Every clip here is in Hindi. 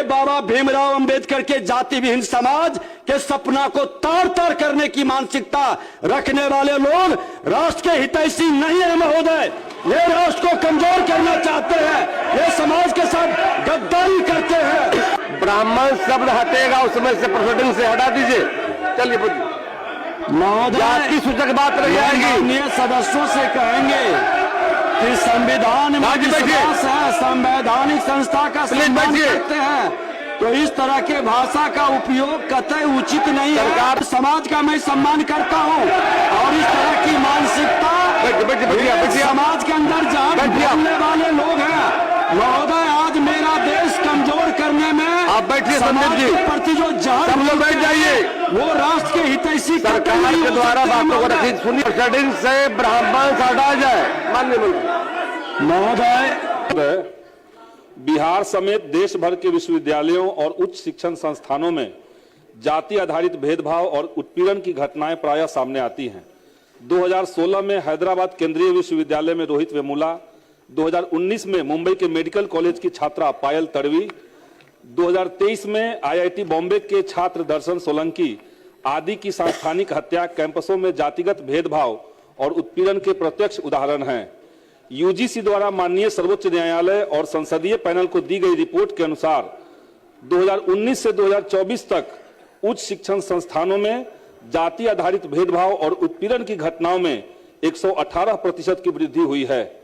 बाबा भीमराव अंबेडकर के जाति विहीन समाज के सपना को तार तार करने की मानसिकता रखने वाले लोग राष्ट्र के हितैषी नहीं है महोदय। ये राष्ट्र को कमजोर करना चाहते हैं, ये समाज के साथ गद्दारी करते हैं। ब्राह्मण शब्द हटेगा उसमें से प्रोसीडिंग से हटा दीजिए। चलिए महोदय, जाति सूचक बात रह जाएगी। माननीय सदस्यों से कहेंगे कि संविधान में विश्वास है, संवैधानिक संस्था का सम्मान करते हैं, तो इस तरह के भाषा का उपयोग कतई उचित नहीं है। समाज का मैं सम्मान करता हूं और इस तरह की मानसिकता समाज के अंदर जहां बोलने वाले लोग हैं महोदय, आज मेरा देश कमजोर करने में आप बैठिए समाज के प्रति जो जहर बैठ जाइए, वो राष्ट्र के हितैषी सरकार के द्वारा बातों को रखी सुनिए। प्रोसीडिंग से ब्राह्मण हटा जाए। माननीय मंत्री महोदय, बिहार समेत देश भर के विश्वविद्यालयों और उच्च शिक्षण संस्थानों में जाति आधारित भेदभाव और उत्पीड़न की घटनाएं प्रायः सामने आती हैं। 2016 में हैदराबाद केंद्रीय विश्वविद्यालय में रोहित वेमुला, 2019 में मुंबई के मेडिकल कॉलेज की छात्रा पायल तड़वी, 2023 में आईआईटी बॉम्बे के छात्र दर्शन सोलंकी आदि की सांस्थानिक हत्या कैंपसों में जातिगत भेदभाव और उत्पीड़न के प्रत्यक्ष उदाहरण हैं। यूजीसी द्वारा माननीय सर्वोच्च न्यायालय और संसदीय पैनल को दी गई रिपोर्ट के अनुसार 2019 से 2024 तक उच्च शिक्षण संस्थानों में जाति आधारित भेदभाव और उत्पीड़न की घटनाओं में 118% की वृद्धि हुई है।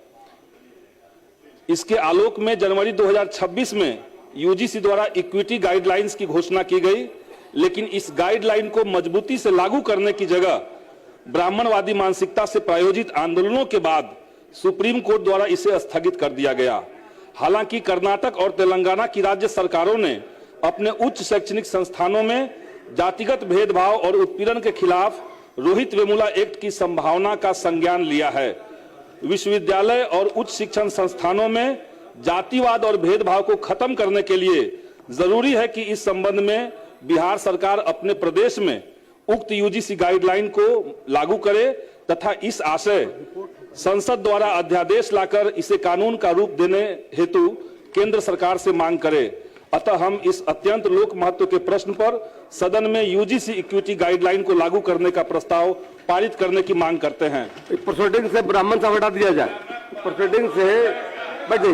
इसके आलोक में जनवरी 2026 में यूजीसी द्वारा इक्विटी गाइडलाइंस की घोषणा की गई, लेकिन इस गाइडलाइन को मजबूती से लागू करने की जगह ब्राह्मणवादी मानसिकता से प्रायोजित आंदोलनों के बाद सुप्रीम कोर्ट द्वारा इसे स्थगित कर दिया गया। हालांकि कर्नाटक और तेलंगाना की राज्य सरकारों ने अपने उच्च शैक्षणिक संस्थानों में जातिगत भेदभाव और उत्पीड़न के खिलाफ रोहित वेमुला एक्ट की संभावना का संज्ञान लिया है। विश्वविद्यालय और उच्च शिक्षण संस्थानों में जातिवाद और भेदभाव को खत्म करने के लिए जरूरी है कि इस संबंध में बिहार सरकार अपने प्रदेश में उक्त यूजीसी गाइडलाइन को लागू करे तथा इस आशय संसद द्वारा अध्यादेश लाकर इसे कानून का रूप देने हेतु केंद्र सरकार से मांग करे। अतः हम इस अत्यंत लोक महत्व के प्रश्न पर सदन में यूजीसी इक्विटी गाइडलाइन को लागू करने का प्रस्ताव पारित करने की मांग करते हैं। प्रोसीडिंग से ब्राह्मण से हटा दिया जाए। प्रोसीडिंग से बैठिए,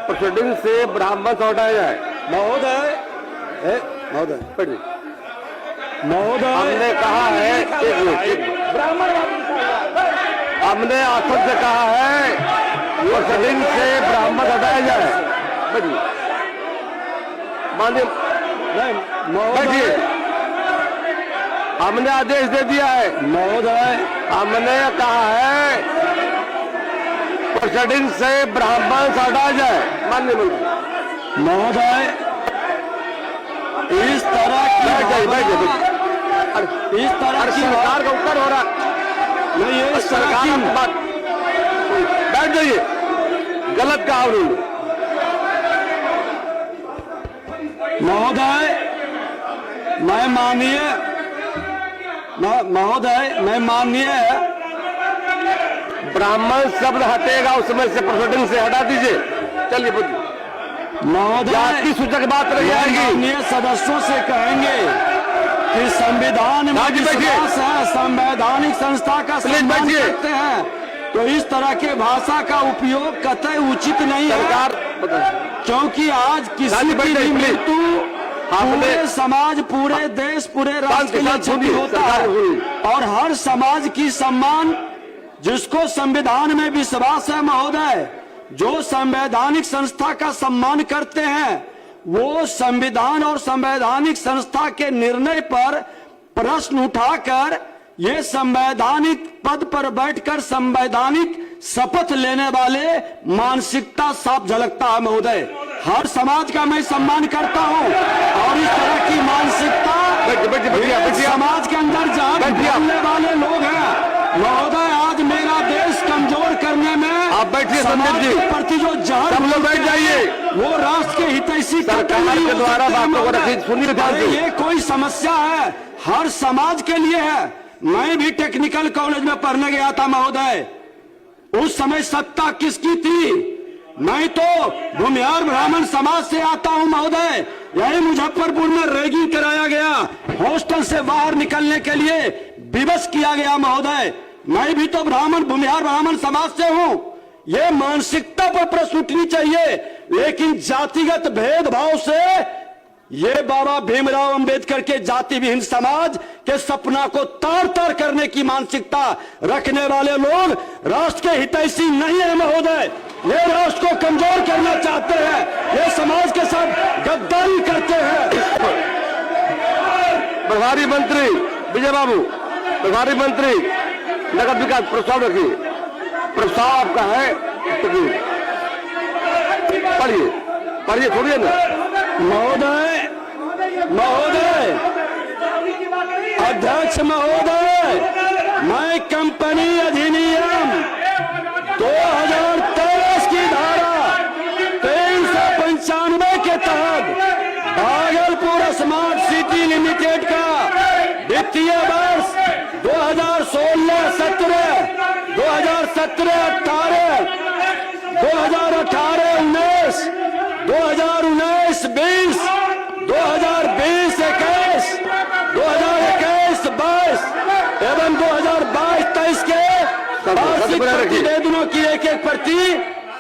प्रोसीडिंग से ब्राह्मण से हटाया जाए। महोदय, बैठिए। महोदय, हमने कहा है, हमने आसन से कहा है प्रोसीडिंग से ब्राह्मण हटाया जाए। बैठिए, माननीय बैठिए, हमने आदेश दे दिया है। महोदय, हमने कहा है प्रोसीडिंग से ब्राह्मण हटाया जाए। माननीय मंत्री महोदय, इस तरह की इस तरह की सरकार का उत्तर हो रहा नहीं, ये सरकार की बात। बैठ जाइए, गलत कहा उन्होंने। महोदय, मैं माननीय ब्राह्मण शब्द हटेगा उसमें से प्रोसीडिंग से हटा दीजिए। चलिए महोदय, जाति सूचक बात रह जाएगी। माननीय सदस्यों से कहेंगे कि संविधान में विश्वास है, संवैधानिक संस्था का सम्मान करते हैं, तो इस तरह के भाषा का उपयोग कतई उचित नहीं है। क्योंकि आज किसी की भी मृत्यु पूरे समाज, पूरे देश, पूरे राष्ट्र के लिए क्षति होता है और हर समाज की सम्मान, जिसको संविधान में विश्वास है महोदय, जो संवैधानिक संस्था का सम्मान करते हैं, वो संविधान और संवैधानिक संस्था के निर्णय पर प्रश्न उठाकर ये संवैधानिक पद पर बैठकर संवैधानिक शपथ लेने वाले मानसिकता साफ झलकता है महोदय। हर समाज का मैं सम्मान करता हूं और इस तरह की मानसिकता समाज के अंदर जहां बोलने वाले लोग हैं महोदय, आज मेरा देश कमजोर करने में आप बैठिए, समाज के प्रति जो जहर बैठ जाइए, वो राष्ट्र के हितैषी सरकार के द्वारा बातों को रखी सुनिए। ये कोई समस्या है, हर समाज के लिए है। मैं भी टेक्निकल कॉलेज में पढ़ने गया था महोदय, उस समय सत्ता किसकी थी? मैं तो भूमिहार ब्राह्मण समाज से आता हूं महोदय। यही मुजफ्फरपुर में रैगिंग कराया गया, हॉस्टल से बाहर निकलने के लिए विवश किया गया महोदय। मैं भी तो भूमिहार ब्राह्मण समाज से हूं। ये मानसिकता पर प्रश्न उठनी चाहिए, लेकिन जातिगत भेदभाव से ये बाबा भीमराव अंबेडकर के जाति विहीन समाज के सपना को तार तार करने की मानसिकता रखने वाले लोग राष्ट्र के हितैषी नहीं है महोदय। ये राष्ट्र को कमजोर करना चाहते हैं, ये समाज के साथ गद्दारी करते हैं। प्रभारी मंत्री विजय बाबू, प्रभारी मंत्री नगद विकास, प्रस्ताव रखिए। प्रस्ताव आपका है, पढ़िए पढ़िए, छोड़िए ना महोदय, अध्यक्ष महोदय, मैं कंपनी अधिनियम 2023 की धारा 395 के तहत भागलपुर स्मार्ट सिटी लिमिटेड का वित्तीय वर्ष 2016-17, 2017-18, 2018-19, 2019-20, 2020-21, 2021-22 एवं 2022-23 के वार्षिक प्रतिवेदनों की एक एक प्रति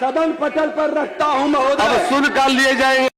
सदन पटल पर रखता हूं महोदय। अब शुल्क लिए जाएंगे।